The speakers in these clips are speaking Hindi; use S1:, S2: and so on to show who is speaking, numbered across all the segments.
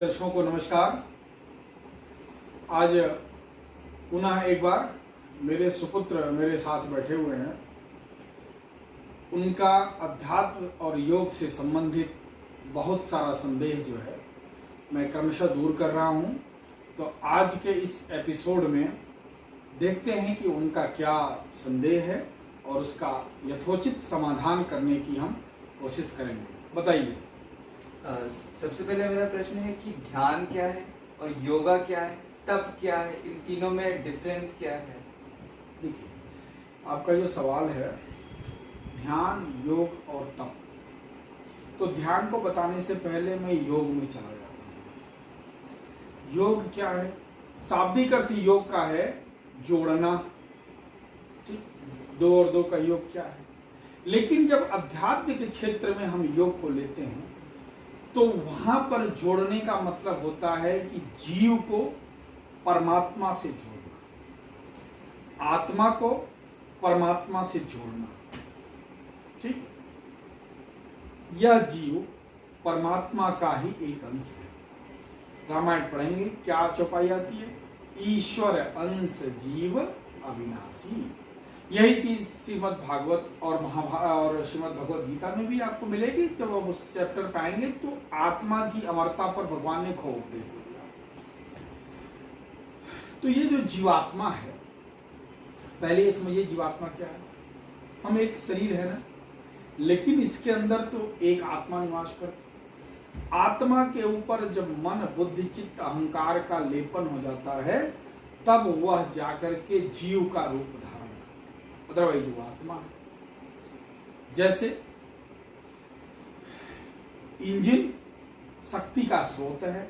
S1: दर्शकों को नमस्कार। आज पुनः एक बार मेरे सुपुत्र मेरे साथ बैठे हुए हैं। उनका अध्यात्म और योग से संबंधित बहुत सारा संदेह जो है मैं क्रमशः दूर कर रहा हूं। तो आज के इस एपिसोड में देखते हैं कि उनका क्या संदेह है और उसका यथोचित समाधान करने की हम कोशिश करेंगे। बताइए।
S2: सबसे पहले मेरा प्रश्न है कि ध्यान क्या है और योगा क्या है, तप क्या है, इन तीनों में डिफरेंस क्या है?
S1: देखिए, आपका जो सवाल है ध्यान, योग और तप, तो ध्यान को बताने से पहले मैं योग में चला जाता हूँ। योग क्या है? शाब्दिक अर्थ योग का है जोड़ना, ठीक। दो और दो का योग क्या है? लेकिन जब अध्यात्म के क्षेत्र में हम योग को लेते हैं तो वहां पर जोड़ने का मतलब होता है कि जीव को परमात्मा से जोड़ना, आत्मा को परमात्मा से जोड़ना, ठीक। यह जीव परमात्मा का ही एक अंश है। रामायण पढ़ेंगे, क्या चौपाई आती है? ईश्वर अंश जीव अविनाशी। यही चीज श्रीमद् भागवत और और श्रीमद् भगवत गीता में भी आपको मिलेगी। जब आप उस चैप्टर पाएंगे तो आत्मा की अमरता पर भगवान ने खूब उपदेश दिया। तो ये जो जीवात्मा है, पहले ये समझिए जीवात्मा क्या है। हम एक शरीर है ना, लेकिन इसके अंदर तो एक आत्मा निवास करती। आत्मा के ऊपर जब मन, बुद्धि, चित्त, अहंकार का लेपन हो जाता है तब वह जाकर के जीव का रूप धारण, अदरवाइज वो आत्मा है। जैसे इंजन शक्ति का स्रोत है,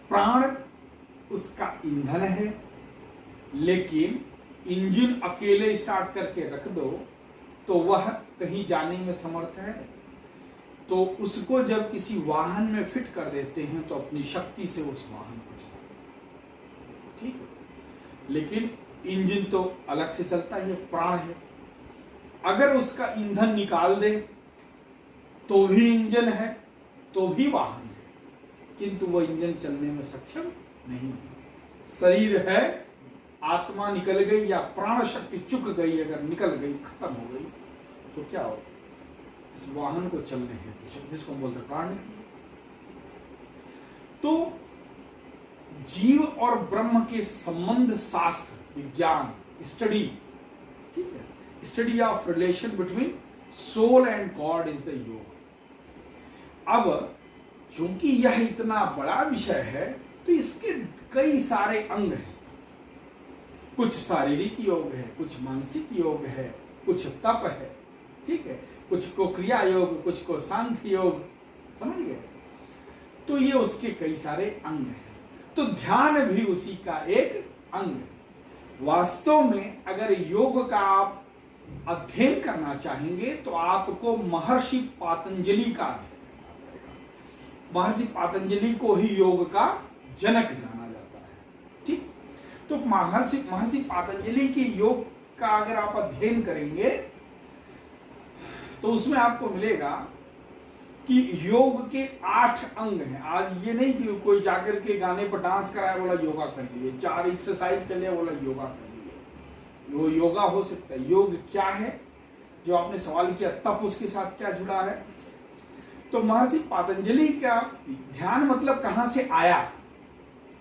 S1: प्राण उसका ईंधन है, लेकिन इंजन अकेले स्टार्ट करके रख दो तो वह कहीं जाने में समर्थ है। तो उसको जब किसी वाहन में फिट कर देते हैं तो अपनी शक्ति से उस वाहन को चलाते, ठीक है। लेकिन इंजन तो अलग से चलता है, प्राण है। अगर उसका ईंधन निकाल दे तो भी इंजन है, तो भी वाहन है, किंतु वो इंजन चलने में सक्षम नहीं है। शरीर है, आत्मा निकल गई या प्राण शक्ति चुक गई, अगर निकल गई, खत्म हो गई, तो क्या हो? इस वाहन को चलने हेतु शक्ति, जिसको बोलते प्राण निकल। तो जीव और ब्रह्म के संबंध शास्त्र, विज्ञान, स्टडी, ठीक है, study of relation between soul and god is the yoga. अब चूंकि यह इतना बड़ा विषय है तो इसके कई सारे अंग हैं। कुछ शारीरिक योग है, कुछ मानसिक योग है, कुछ तप है, ठीक है, कुछ को क्रिया योग, कुछ को सांख्य योग, समझ गए? तो ये उसके कई सारे अंग हैं। तो ध्यान भी उसी का एक अंग है। वास्तव में अगर योग का आप अध्ययन करना चाहेंगे तो आपको महर्षि पातंजलि का अध्ययन करना पड़ेगा। महर्षि पातंजलि को ही योग का जनक जाना जाता है, ठीक। तो महर्षि पातंजलि के योग का अगर आप अध्ययन करेंगे तो उसमें आपको मिलेगा कि योग के 8 अंग हैं। आज ये नहीं कि कोई जाकर के गाने पर डांस कराए बोला योगा कर लिए, 4 एक्सरसाइज कर लिया बोला योगा कर लिए। वो योगा हो सकता है। योग क्या है, जो आपने सवाल किया, तप उसके साथ क्या जुड़ा है? तो महर्षि पातंजलि का ध्यान मतलब कहां से आया?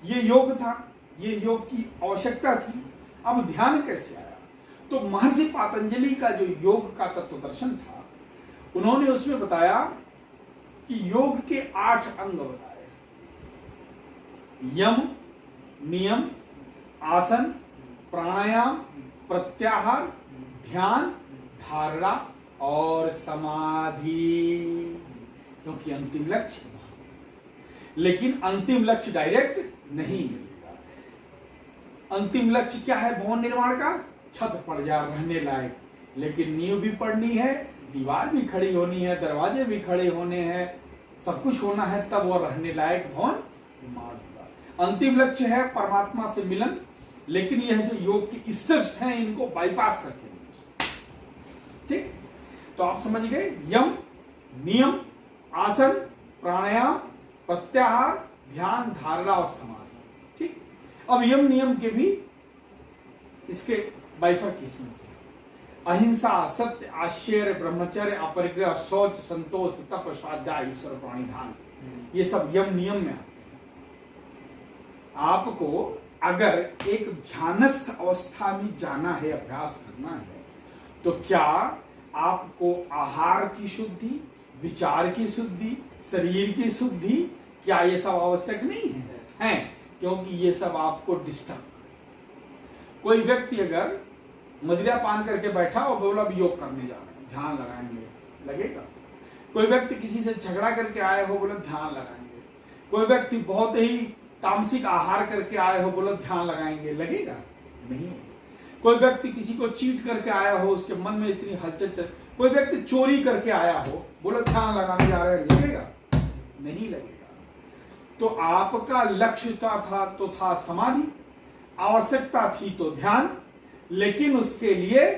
S1: ये योग था, ये योग की आवश्यकता थी, अब ध्यान कैसे आया? तो महर्षि पातंजलि का जो योग का तत्व दर्शन था, उन्होंने उसमें बताया कि योग के 8 अंग बताए। यम, नियम, आसन, प्राणायाम, प्रत्याहार, ध्यान, धारणा और समाधि। क्योंकि अंतिम लक्ष्य, लेकिन अंतिम लक्ष्य डायरेक्ट नहीं मिलेगा। अंतिम लक्ष्य क्या है भवन निर्माण का? छत पड़ जा रहने लायक, लेकिन नींव भी पड़नी है, दीवार भी खड़ी होनी है, दरवाजे भी खड़े होने हैं, सब कुछ होना है, तब वो रहने लायक भवन निर्माण होगा। अंतिम लक्ष्य है परमात्मा से मिलन, लेकिन यह जो योग की स्टेप्स हैं इनको बाईपास करके, ठीक। तो आप समझ गए, यम, नियम, आसन, प्राणायाम, प्रत्याहार, ध्यान, धारणा और समाधि। ठीक, अब यम नियम के भी इसके बाइफरकेशन है। अहिंसा, सत्य, आश्चर्य, ब्रह्मचर्य, अपरिग्रह, शौच, संतोष, तप, स्वाध्याय, ईश्वर प्रणिधान, ये सब यम नियम में आते हैं। आपको अगर एक ध्यानस्थ अवस्था में जाना है, अभ्यास करना है, तो क्या आपको आहार की शुद्धि, विचार की शुद्धि, शरीर की शुद्धि, क्या ये सब आवश्यक नहीं है? हैं, क्योंकि ये सब आपको डिस्टर्ब। कोई व्यक्ति अगर मदिरा पान करके बैठा और बोला अब योग करने जा रहे हैं, ध्यान लगाएंगे, लगेगा? कोई व्यक्ति किसी से झगड़ा करके आए हो, बोला ध्यान लगाएंगे। कोई व्यक्ति बहुत ही तामसिक आहार करके आए हो, बोला ध्यान लगाएंगे, लगेगा? नहीं। कोई व्यक्ति किसी को चीट करके आया हो, उसके मन में इतनी हलचल चल, कोई व्यक्ति चोरी करके आया हो, बोला ध्यान लगाने जा रहे हैं, लगेगा? नहीं लगेगा। तो आपका लक्ष्य तो था समाधि, आवश्यकता थी तो ध्यान, लेकिन उसके लिए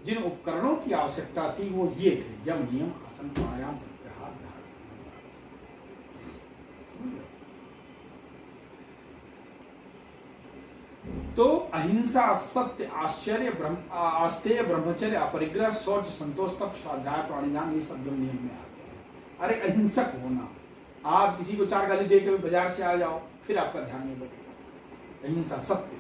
S1: जिन उपकरणों की आवश्यकता थी वो ये थे: यम, नियम, आसन, प्राणायाम, प्रत्याहार, धारणा। तो अहिंसा, सत्य, आश्चर्य, आस्तेय, ब्रह्मचर्य, अपरिग्रह, शौच, संतोष, तप, स्वाध्याय, प्राणिधान, ये सब यम नियम में आते हैं। अरे अहिंसक होना, आप किसी को 4 गाली दे के बाजार से आ जाओ, फिर आपका ध्यान नहीं लगेगा। अहिंसा, सत्य,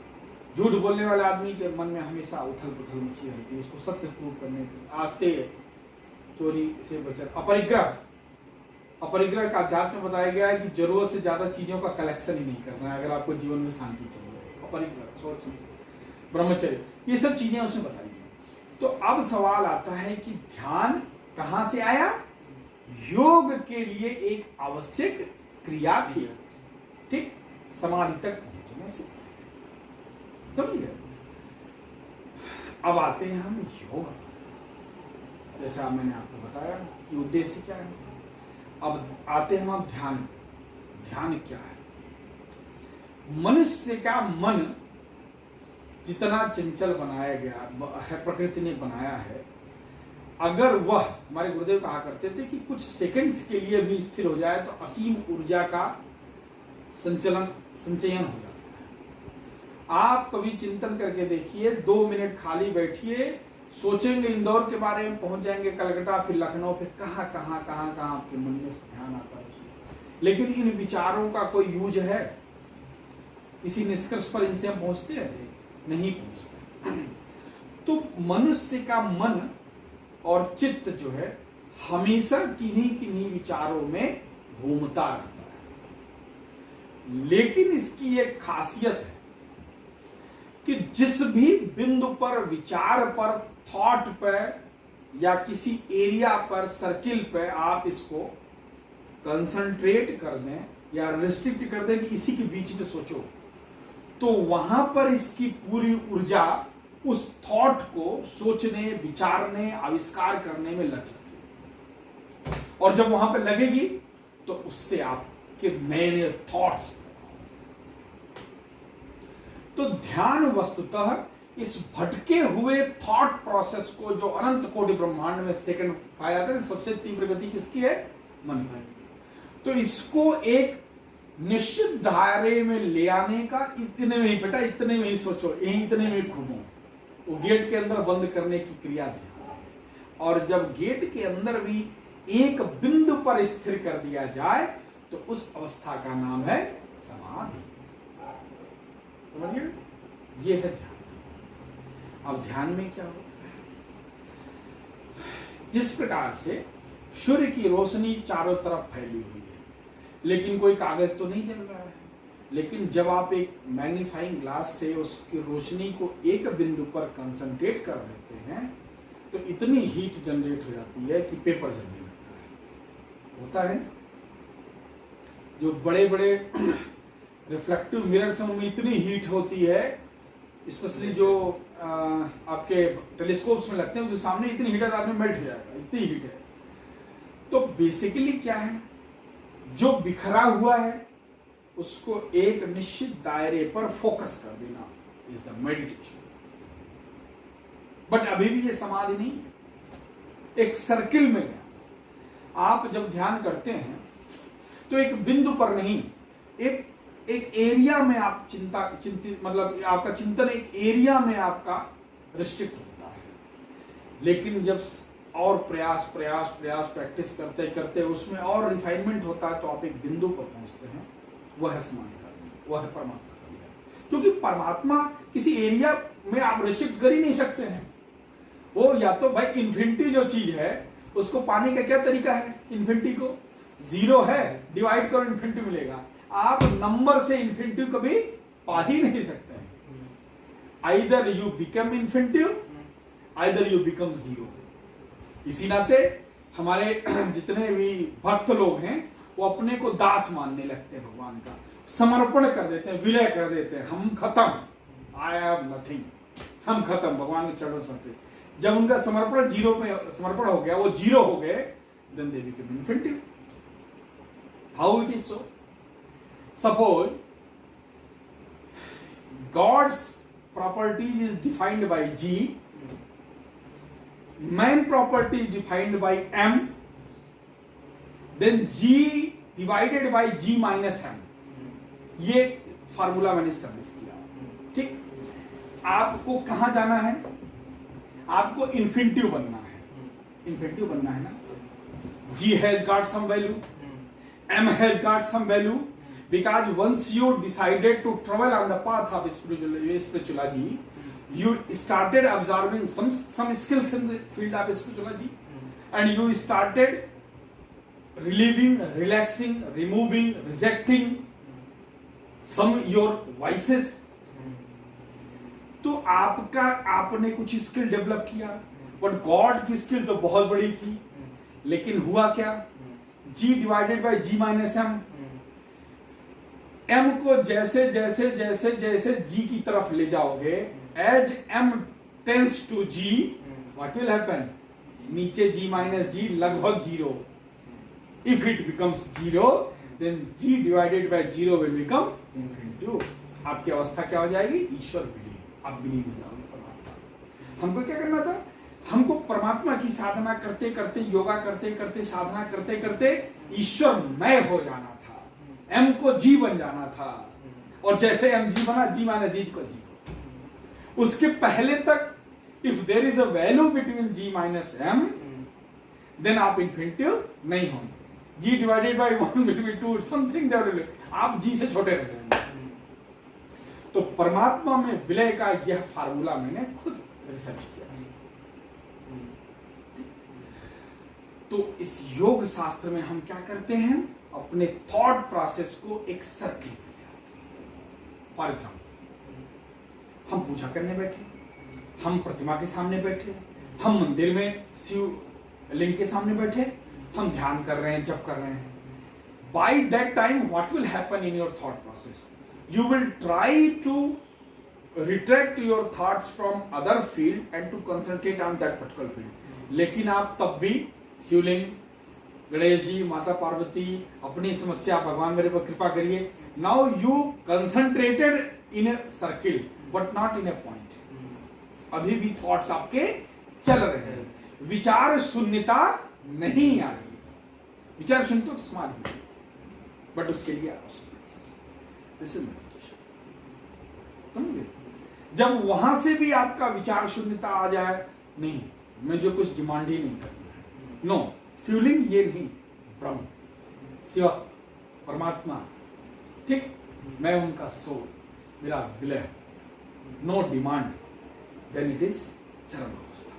S1: झूठ बोलने वाले आदमी के मन में हमेशा उथल पुथल मची रहती है, उसको सत्य प्रूव करने की। आस्तेय, चोरी से बचत। अपरिग्रह, अपरिग्रह का अध्यात्म में बताया गया है कि जरूरत से ज्यादा चीजों का कलेक्शन ही नहीं करना है अगर आपको जीवन में शांति चाहिए। अपरिग्रह, सोच नहीं। ब्रह्मचर्य, ये सब चीजें उसमें बताई गई। तो अब सवाल आता है कि ध्यान कहां से आया? योग के लिए एक आवश्यक क्रिया थी, ठीक, समाधि तक पहुंचने से। समझिए? अब आते हैं हम योग, जैसा मैंने आपको बताया कि उद्देश्य क्या है। अब आते हैं हम ध्यान। ध्यान क्या है? मनुष्य का मन जितना चंचल बनाया गया है, प्रकृति ने बनाया है, अगर वह, हमारे गुरुदेव कहा करते थे कि कुछ सेकंड्स के लिए भी स्थिर हो जाए तो असीम ऊर्जा का संचयन हो जाता है। आप कभी चिंतन करके देखिए, 2 मिनट खाली बैठिए, सोचेंगे इंदौर के बारे में, पहुंच जाएंगे कलकत्ता, फिर लखनऊ, फिर कहां आपके मन में ध्यान आता है। लेकिन इन विचारों का कोई यूज है? किसी निष्कर्ष पर इनसे हम पहुंचते हैं? नहीं पहुंचते। तो मनुष्य का मन और चित्त जो है हमेशा किन्हीं विचारों में घूमता रहता है। लेकिन इसकी एक खासियत है कि जिस भी बिंदु पर, विचार पर, थॉट पर या किसी एरिया पर, सर्किल पर आप इसको कंसंट्रेट कर दें या रिस्ट्रिक्ट कर दें कि इसी के बीच में सोचो, तो वहां पर इसकी पूरी ऊर्जा उस थॉट को सोचने, विचारने, आविष्कार करने में लग जाती है। और जब वहां पर लगेगी तो उससे आपके नए थॉट्स। तो ध्यान वस्तुतः इस भटके हुए थॉट प्रोसेस को, जो अनंत कोटि ब्रह्मांड में सेकंड पाया जाता है, सबसे तीव्र गति किसकी है? मन की। तो इसको एक निश्चित दायरे में ले आने का, इतने में ही बेटा, इतने में ही सोचो, यही इतने में ही घूमो, वो गेट के अंदर बंद करने की क्रिया थी। और जब गेट के अंदर भी एक बिंदु पर स्थिर कर दिया जाए तो उस अवस्था का नाम है समाधि। समझिए? ये है ध्यान। अब ध्यान में क्या होता है? जिस प्रकार से सूर्य की रोशनी चारों तरफ फैली हुई है, लेकिन कोई कागज तो नहीं जल रहा है, लेकिन जब आप एक मैग्नीफाइंग ग्लास से उसकी रोशनी को एक बिंदु पर कंसंट्रेट कर देते हैं तो इतनी हीट जनरेट हो जाती है कि पेपर जलने लगता है। होता है? जो बड़े बड़े रिफ्लेक्टिव मिरर्स हैं उनमें इतनी हीट होती है, स्पेशली जो आपके टेलीस्कोप्स में लगते हैं, जो सामने इतनी हीट आदमी मेल्ट हो जाएगा, इतनी हीट है। तो बेसिकली क्या है? जो बिखरा हुआ है उसको एक निश्चित दायरे पर फोकस कर देना इज द मेडिटेशन। बट अभी भी ये समाधि नहीं है, एक सर्किल में गया। आप जब ध्यान करते हैं तो एक बिंदु पर नहीं, एक एरिया में आप चिंतित मतलब आपका चिंतन एक एरिया में आपका रिस्ट्रिक्ट होता है। लेकिन जब और प्रयास प्रैक्टिस करते करते उसमें और रिफाइनमेंट होता है तो आप एक बिंदु पर पहुंचते हैं, वह है समाधि का, वह है परमात्मा का विलय। क्योंकि परमात्मा किसी एरिया में आप रिस्ट्रिक्ट कर ही नहीं सकते हैं। वो या तो भाई इन्फिनिटी जो चीज है उसको पाने का क्या तरीका है, इन्फिनिटी को जीरो है डिवाइड करो इन्फिनिटी मिलेगा। आप नंबर से इन्फिनिटी कभी पा ही नहीं सकते हैं। Either you become infinity either you become zero. इसी नाते हमारे जितने भी भक्त लोग हैं वो अपने को दास मानने लगते हैं, भगवान का समर्पण कर देते हैं, विलय कर देते हैं, हम खत्म, आई एम नथिंग, हम खत्म, भगवान के चरणों में। जब उनका समर्पण जीरो में समर्पण हो गया, वो जीरो हो गए, then they become infinity. How it is so? Suppose god's properties is defined by g, man property is defined by m, then g divided by g minus m, ये फार्मूला मैंने स्टैब्लिश किया। ठीक, आपको कहां जाना है? आपको इन्फिनिटिव बनना है, इन्फिनिटिव बनना है ना। g has got some value, m has got some value, because once you decided to travel on the path of spirituality, you started absorbing some skills in the field of spirituality, and you started relieving, relaxing, removing, rejecting some your vices। तो आपने कुछ स्किल डेवलप किया, बट गॉड की स्किल तो बहुत बड़ी थी, लेकिन हुआ क्या? g divided bye g minus m, m को जैसे जैसे जैसे जैसे g की तरफ ले जाओगे, as m tends to g, what will happen? नीचे g minus g लगभग zero. If it becomes zero, then g divided by zero will become infinity। आपकी अवस्था क्या हो जाएगी? ईश्वर बिलीव, आप बिलीव हो जाओगे परमात्मा। हमको क्या करना था? हमको परमात्मा की साधना करते करते, योगा करते करते, साधना करते करते ईश्वर मय हो जाना था, m को g बन जाना था, और जैसे m g बना, g माइनस g को g। उसके पहले तक if there is a value between g minus m, then आप इन्फिनिटिव नहीं होंगे। g divided by 1 will be 2, something there, आप g से छोटे रह जाएंगे। तो परमात्मा में विलय का यह फार्मूला मैंने खुद रिसर्च किया। तो इस योग शास्त्र में हम क्या करते हैं? अपने थॉट प्रोसेस को एक सर्किल में ले आते हैं। फॉर एग्जाम्पल, हम पूजा करने बैठे, हम प्रतिमा के सामने बैठे, हम मंदिर में शिव लिंग के सामने बैठे, हम ध्यान कर रहे हैं, जप कर रहे हैं। By that time what will happen in your thought process? You will try to retract your thoughts from other field and to concentrate on that particular field. लेकिन आप तब भी शिवलिंग, गणेश जी, माता पार्वती, अपनी समस्या, भगवान मेरे पर कृपा करिए। Now you concentrated in a circle but not in A point. अभी भी थॉट्स आपके चल रहे हैं, विचार शून्यता नहीं आई। विचार शून्यता तो समाधि है, बट उसके लिए दिस इज मेडिटेशन। समझे? जब वहां से भी आपका विचार शून्यता आ जाए, नहीं मुझे कुछ डिमांड ही नहीं करना है, नो, शिवलिंग ये नहीं, ब्रह्म, शिव, परमात्मा, ठीक, मैं उनका सोल, मेरा विलय, no demand, then it is चरम अवस्था।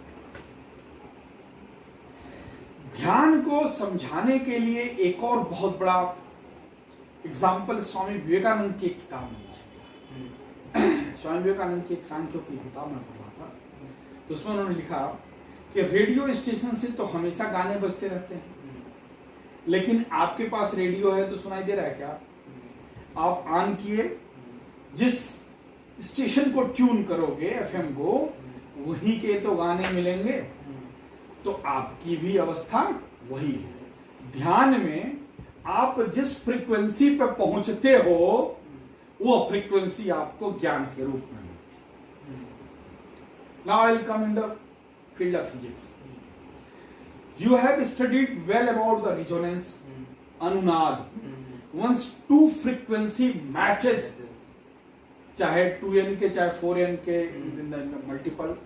S1: ध्यान को समझाने के लिए एक और बहुत बड़ा एग्जाम्पल स्वामी विवेकानंद की एक किताब में मुझे स्वामी विवेकानंद की एक सांख्यों की किताब में पढ़ा था, तो उसमें उन्होंने लिखा कि रेडियो स्टेशन से तो हमेशा गाने बजते रहते हैं, लेकिन आपके पास रेडियो है तो सुनाई दे रहा है क्या? आप ऑन किए, जिस स्टेशन को ट्यून करोगे, एफएम को, वहीं के तो गाने मिलेंगे। तो आपकी भी अवस्था वही है। ध्यान में आप जिस फ्रीक्वेंसी पे पहुंचते हो, वो फ्रीक्वेंसी आपको ज्ञान के रूप में मिलती है। Now I will come in the field of physics. You have studied well about the resonance, anunad, once two frequency matches, चाहे 2n के चाहे 4n के मल्टीपल,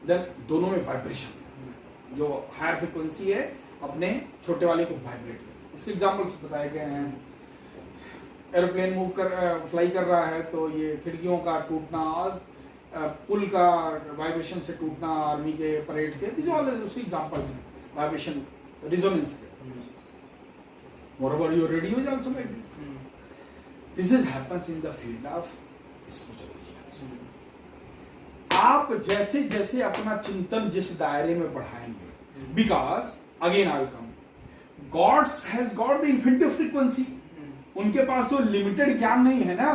S1: देन दोनों में वाइब्रेशन, जो हायर फ्रीक्वेंसी है अपने छोटे वाले को वाइब्रेट करे। इसके एग्जांपल्स बताए गए हैं। एरोप्लेन फ्लाई कर रहा है तो ये खिड़कियों का टूटना, पुल का वाइब्रेशन से टूटना, आर्मी के परेड के, दीज ऑल उसके एग्जांपल्स हैं वाइब्रेशन रिजोनेंस के। मोreover your radio is also like this. This is happens in the field of spirituality. आप जैसे जैसे अपना चिंतन जिस दायरे में बढ़ाएंगे, because again I come, god's has got the infinitive frequency. उनके पास तो लिमिटेड ज्ञान नहीं है ना,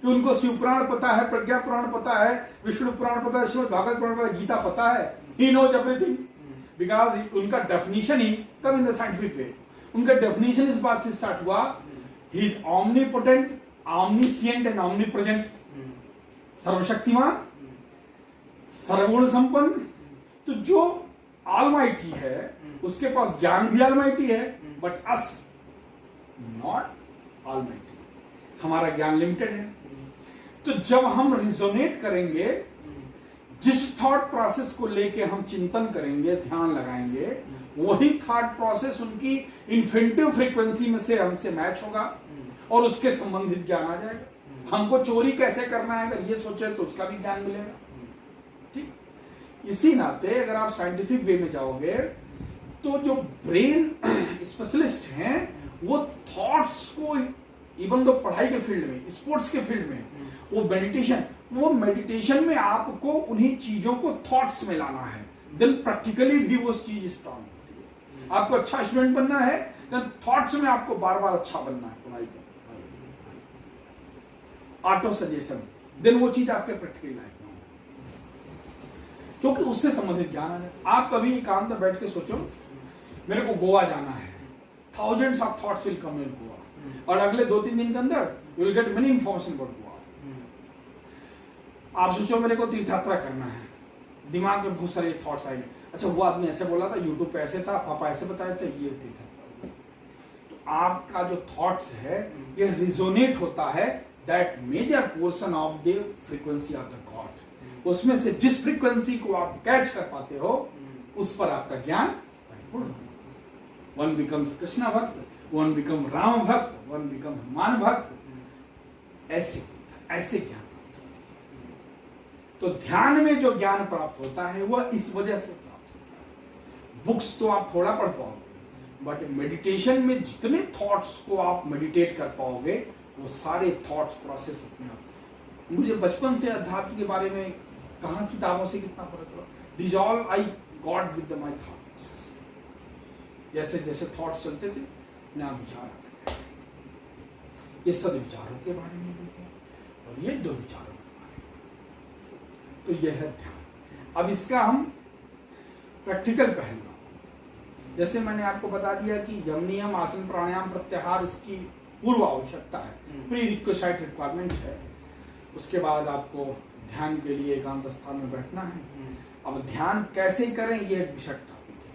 S1: कि उनको शिव पुराण पता है, प्रज्ञा पुराण पता है, विष्णु पुराण पता है, श्रीमद् भागवत पुराण पता है, गीता पता है। ही नोज एवरीथिंग, बिकॉज उनका डेफिनेशन ही तब इन द साइंटिफिक वे, उनका डेफिनेशन इस बात से स्टार्ट हुआ, ही इज ऑमनीपोटेंट, ऑमनीसिएंट एंड ऑमनीप्रेजेंट, सर्वशक्तिमान, सर्वगुण संपन्न। तो जो ऑलमाइटी है उसके पास ज्ञान भी ऑलमाइटी है, बट अस नॉट ऑलमाइटी, हमारा ज्ञान लिमिटेड है। तो जब हम रिजोनेट करेंगे, जिस थॉट प्रोसेस को लेके हम चिंतन करेंगे, ध्यान लगाएंगे, वही थॉट प्रोसेस उनकी इन्फिनिटिव फ्रीक्वेंसी में से हमसे मैच होगा और उसके संबंधित ज्ञान आ जाएगा। हमको चोरी कैसे करना है अगर ये सोचे तो उसका भी ज्ञान मिलेगा। ठीक, इसी नाते अगर आप साइंटिफिक वे में जाओगे तो जो ब्रेन स्पेशलिस्ट हैं वो थॉट्स को, इवन दो पढ़ाई के फील्ड में, स्पोर्ट्स के फील्ड में, वो मेडिटेशन में आपको उन्हीं चीजों को थॉट्स में लाना है, देन प्रैक्टिकली भी वो चीज स्ट्रांग होती है। आपको अच्छा स्टूडेंट बनना है, देन थॉट्स में आपको बार बार अच्छा बनना है पढ़ाई का, ऑटो सजेशन, देन वो चीज आपके प्रैक्टिकल लाइफ में, क्योंकि उससे संबंधित ज्ञान है। आप कभी एकांत में बैठ के सोचो मेरे को गोवा जाना है, thousands of thoughts will come in Goa, और अगले 2-3 दिन के अंदर you will get many information about Goa. आप सोचो मेरे को तीर्थ यात्रा करना है, दिमाग में बहुत सारे थॉट्स आएंगे, अच्छा वो आदमी ऐसे बोला था, यूट्यूब पे ऐसे था, पापा ऐसे बताए थे, ये तीर्थ यात्रा। तो आपका जो थॉट्स है ये रिजोनेट होता है that major portion of the frequency of the god. उसमें से जिस फ्रीक्वेंसी को आप कैच कर पाते हो उस पर आपका ज्ञान परिपूर्ण होगा। वन बिकम्स कृष्ण भक्त, वन बिकम राम भक्त, वन बिकम हनुमान भक्त, ऐसे ज्ञान। तो ध्यान में जो ज्ञान प्राप्त होता है वह इस वजह से प्राप्त होता है। बुक्स तो आप थोड़ा पढ़ पाओगे, बट मेडिटेशन में जितने थॉट्स को आप मेडिटेट कर पाओगे वो सारे थॉट्स प्रोसेस अपने आप। मुझे बचपन से अध्यात्म के बारे में कहाँ किताबों से कितना पता चला, this all I got with my thought process. जैसे जैसे थॉट्स चलते थे नया विचार आते थे, ये सब विचारों के बारे में भी है और ये 2 विचारों के बारे में। तो यह है ध्यान। अब इसका हम प्रैक्टिकल पहलू, जैसे मैंने आपको बता दिया कि यम नियम, आसन, प्राणायाम, प्रत्याहार इसकी पूर्व आवश्यकता है, प्री रिक्विसाइट रिक्वायरमेंट है। उसके बाद आपको ध्यान के लिए एकांत स्थान में बैठना है। अब ध्यान कैसे करें ये एक विशेष टॉपिक है।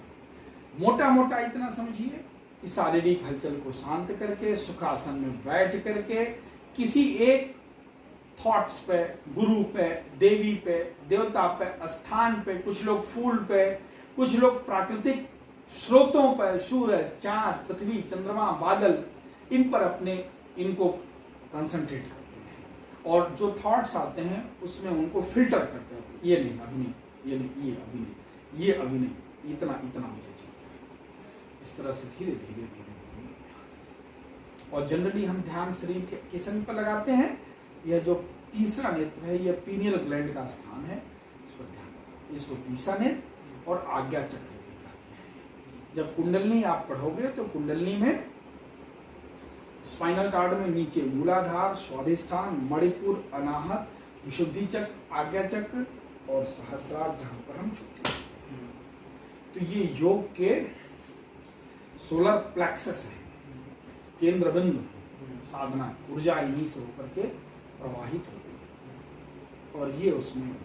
S1: मोटा मोटा इतना समझिए कि शारीरिक हलचल को शांत करके सुखासन में बैठ करके किसी एक थॉट्स पे, गुरु पे, देवी पे, देवता पे, स्थान पे, कुछ लोग फूल पे, कुछ लोग प्राकृतिक स्रोतों पर, सूरज, चांद, पृथ्वी, चंद्रमा, बादल, इन पर अपने इनको कंसंट्रेट करते हैं और जो थॉट्स आते हैं उसमें उनको फिल्टर करते हैं। ये नहीं, अभी नहीं, ये नहीं, ये अभी नहीं, ये अभी नहीं, इतना इतना मुझे चाहिए। इस तरह से धीरे धीरे धीरे धीरे। और जनरली हम ध्यान शरीर के किसन पर लगाते हैं। यह जो तीसरा नेत्र है यह पीनियल ग्लैंड का स्थान है, इस पर ध्यान लगाते हैं। इसको तीसरा नेत्र और आज्ञा चक्र भी कहते हैं। जब कुंडलनी आप पढ़ोगे तो कुंडलनी में स्पाइनल कार्ड में नीचे मूलाधार, स्वाधिष्ठान, मणिपुर, अनाहत, विशुद्धि चक्र, आज्ञा चक्र और सहस्रार, जहां पर हम छुट्टी करते हैं। तो ये योग के सोलर प्लेक्सस है, केंद्र बिंदु, साधना, ऊर्जा यहीं से होकर के प्रवाहित होती है। और ये उसमें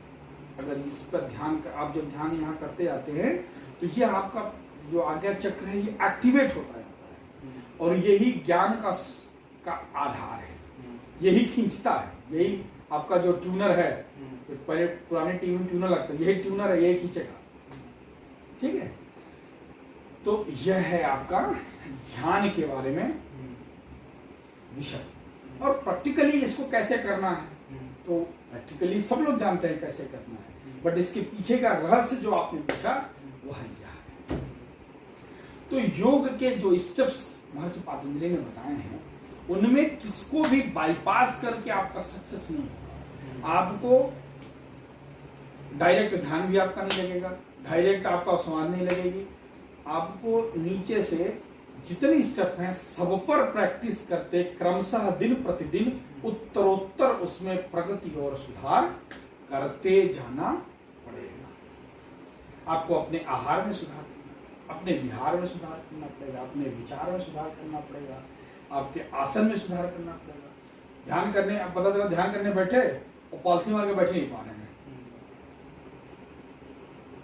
S1: अगर इस पर ध्यान आप जब ध्यान यहाँ करते जाते हैं तो ये आपका जो आज्ञा चक्र है ये एक्टिवेट होता जाता है और यही ज्ञान का आधार है, यही खींचता है, यही आपका जो ट्यूनर है, तो पहले पुराने ट्यूनर लगता है, यही ट्यूनर है, यही खींचेगा। ठीक है, तो यह है आपका ध्यान के बारे में विषय। और प्रैक्टिकली इसको कैसे करना है, तो प्रैक्टिकली सब लोग जानते हैं कैसे करना है, बट इसके पीछे का रहस्य जो आपने पूछा वह यह है। तो योग के जो स्टेप्स महर्षि पतंजलि ने बताए हैं, उनमें किसको भी बाईपास करके आपका सक्सेस नहीं होगा। आपको डायरेक्ट ध्यान भी आपका नहीं लगेगा, डायरेक्ट आपका समाधि नहीं लगेगी। आपको नीचे से जितनी स्टेप हैं सब पर प्रैक्टिस करते क्रमशः दिन प्रतिदिन उत्तरोत्तर उसमें प्रगति और सुधार करते जाना पड़ेगा। आपको अपने आहार में सुधार करना, अपने विहार में सुधार करना पड़ेगा, अपने विचार में सुधार करना पड़ेगा, आपके आसन में सुधार करना पड़ेगा। ध्यान करने, अब पता चला ध्यान करने बैठे और पॉलिथीन मार के बैठे नहीं पा रहे हैं,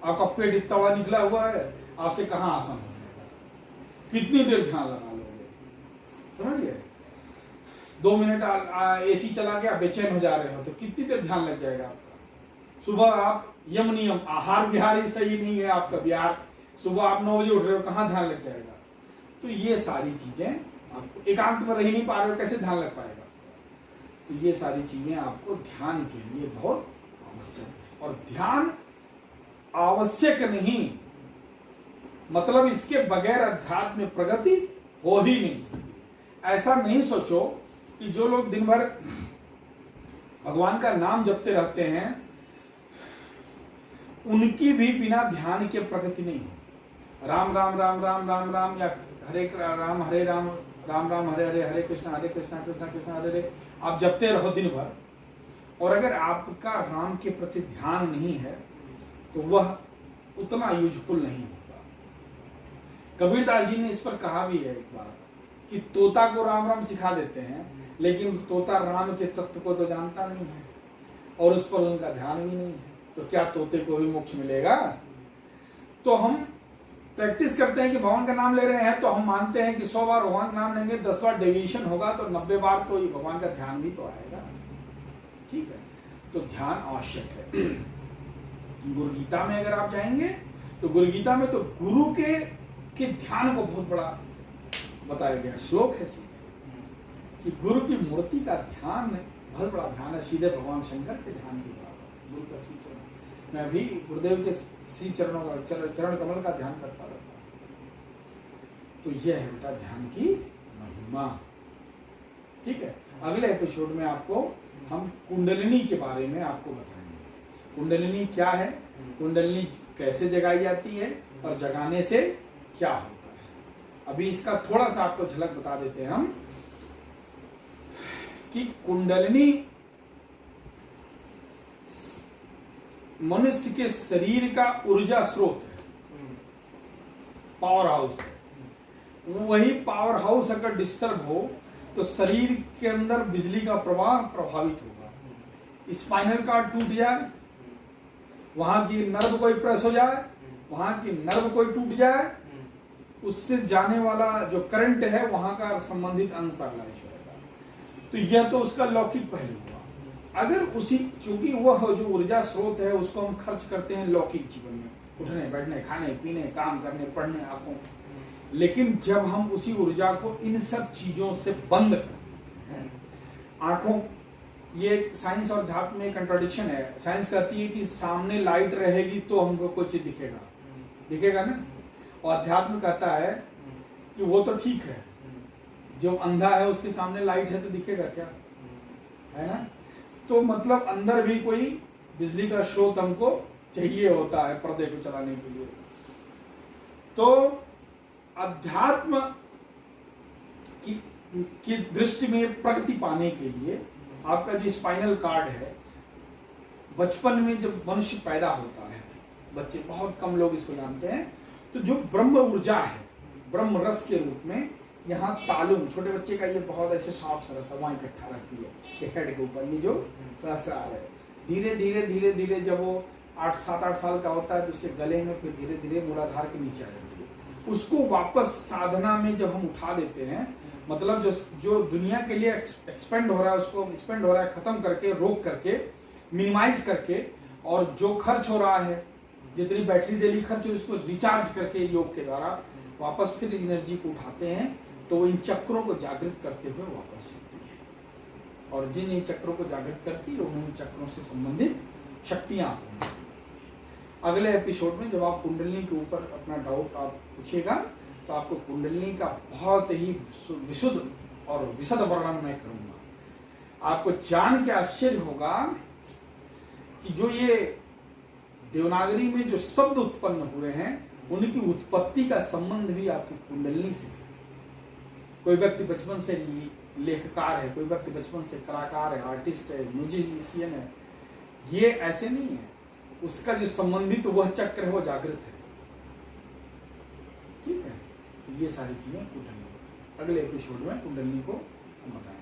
S1: आपका पेट इतना बड़ा निकला हुआ है, आपसे कहाँ आसन हो जाएगा, कितनी देर ध्यान लगा लोगे, समझ गए। 2 मिनट एसी चला गया, बेचैन हो जा रहे हो तो कितनी देर ध्यान लग जाएगा आपका। सुबह आप यम नियम आहार विहार ही सही नहीं है आपका विहार, सुबह आप 9 बजे उठ रहे हो, कहाँ ध्यान लग जाएगा। तो ये सारी चीजें आपको एकांत पर रह नहीं पा रहे हो, कैसे ध्यान लग पाएगा। तो ये सारी चीजें आपको ध्यान के लिए बहुत आवश्यक है। और ध्यान आवश्यक नहीं मतलब इसके बगैर अध्यात्म में प्रगति हो ही नहीं सकती। ऐसा नहीं सोचो कि जो लोग दिन भर भगवान का नाम जपते रहते हैं उनकी भी बिना ध्यान के प्रगति नहीं हो। राम राम राम राम राम राम या हरे राम हरे राम राम राम हरे हरे, हरे कृष्णा कृष्णा कृष्णा हरे हरे आप जपते रहो दिन भर, और अगर आपका राम के प्रति ध्यान नहीं है तो वह उतना यूजफुल नहीं होगा। कबीरदास जी ने इस पर कहा भी है एक बार कि तोता को राम राम सिखा देते हैं, लेकिन तोता राम के तत्व को तो जानता नहीं है और उस पर उनका ध्यान भी नहीं है, तो क्या तोते को भी मोक्ष मिलेगा। तो हम प्रैक्टिस करते हैं कि भगवान का नाम ले रहे हैं, तो हम मानते हैं कि 100 बार भगवान का नाम लेंगे, 10 बार डेविएशन होगा तो 90 बार तो भगवान का ध्यान भी तो आएगा। ठीक है, तो ध्यान आवश्यक है। गुरु गीता में अगर आप जाएंगे तो गुरु गीता में तो गुरु के ध्यान को बहुत बड़ा बताया गया श्लोक है कि गुरु की मूर्ति का ध्यान बहुत बड़ा ध्यान है, सीधे भगवान शंकर के ध्यान के बराबर। गुरु का श्री चरण, मैं भी गुरुदेव के श्री चरणों का चरण कमल का ध्यान करता रहता हूं। तो यह है बेटा ध्यान की महिमा। ठीक है, अगले एपिसोड में आपको हम कुंडलिनी के बारे में आपको बताएंगे। कुंडलिनी क्या है, कुंडलिनी कैसे जगाई जाती है और जगाने से क्या होता है। अभी इसका थोड़ा सा आपको झलक बता देते हैं हम कि कुंडलिनी मनुष्य के शरीर का ऊर्जा स्रोत है, पावर हाउस है। वही पावर हाउस अगर डिस्टर्ब हो तो शरीर के अंदर बिजली का प्रवाह प्रभावित होगा। स्पाइनल कार्ड टूट जाए, वहां की नर्व कोई प्रेस हो जाए, वहां की नर्व कोई टूट जाए, उससे जाने वाला जो करंट है वहां का संबंधित अंग पैरालाइज होगा। तो यह तो उसका लौकिक पहलू हुआ। अगर उसी चूंकि वह जो ऊर्जा स्रोत है उसको हम खर्च करते हैं लौकिक जीवन में, उठने बैठने खाने पीने काम करने पढ़ने आंखों, लेकिन जब हम उसी ऊर्जा को इन सब चीजों से बंद करते हैं, आंखों, ये साइंस और अध्यात्म में कंट्राडिक्शन है। साइंस कहती है कि सामने लाइट रहेगी तो हमको कोई चीज दिखेगा ना, और अध्यात्म कहता है कि वो तो ठीक है, जो अंधा है उसके सामने लाइट है तो दिखेगा क्या, है ना। तो मतलब अंदर भी कोई बिजली का स्रोत हमको चाहिए होता है पर्दे को चलाने के लिए। तो अध्यात्म की दृष्टि में प्रगति पाने के लिए आपका जो स्पाइनल कार्ड है, बचपन में जब मनुष्य पैदा होता है, बच्चे बहुत कम लोग इसको जानते हैं, तो जो ब्रह्म ऊर्जा है ब्रह्म रस के रूप में यहाँ तालुम, छोटे बच्चे का ये बहुत ऐसे सॉफ्ट सा रहता है, वहाँ इकट्ठा रहती है हेड के ऊपर, ये जो सहस्रार है। धीरे धीरे धीरे धीरे जब वो 7-8 साल का होता है तो उसके गले में फिर धीरे धीरे मूलाधार के नीचे आ जाती है। उसको वापस साधना में जब हम उठा देते हैं, मतलब जो दुनिया के लिए एक्सपेंड हो रहा है उसको स्पेंड हो रहा है खत्म करके, रोक करके, मिनिमाइज करके, और जो खर्च हो रहा है, जितनी बैटरी डेली खर्च हो उसको रिचार्ज करके योग के द्वारा वापस फिर एनर्जी को उठाते हैं, तो इन चक्रों को जागृत करते हुए वापस चलती है। और जिन इन चक्रों को जागृत करती है उन चक्रों से संबंधित शक्तियां। अगले एपिसोड में जब आप कुंडलिनी के ऊपर अपना डाउट आप पूछिएगा तो आपको कुंडलिनी का बहुत ही विशुद्ध और विशद वर्णन मैं करूंगा। आपको जान के आश्चर्य होगा कि जो ये देवनागरी में जो शब्द उत्पन्न हुए हैं उनकी उत्पत्ति का संबंध भी आपकी कुंडलिनी से। कोई व्यक्ति बचपन से लेखकार है, कोई व्यक्ति बचपन से कलाकार है, आर्टिस्ट है, म्यूजिशियन है, ये ऐसे नहीं है। उसका जो संबंधित वह चक्र है वो जागृत है। ठीक है, ये सारी चीजें कुंडलिनी, अगले एपिसोड में कुंडलिनी को हम बताएंगे।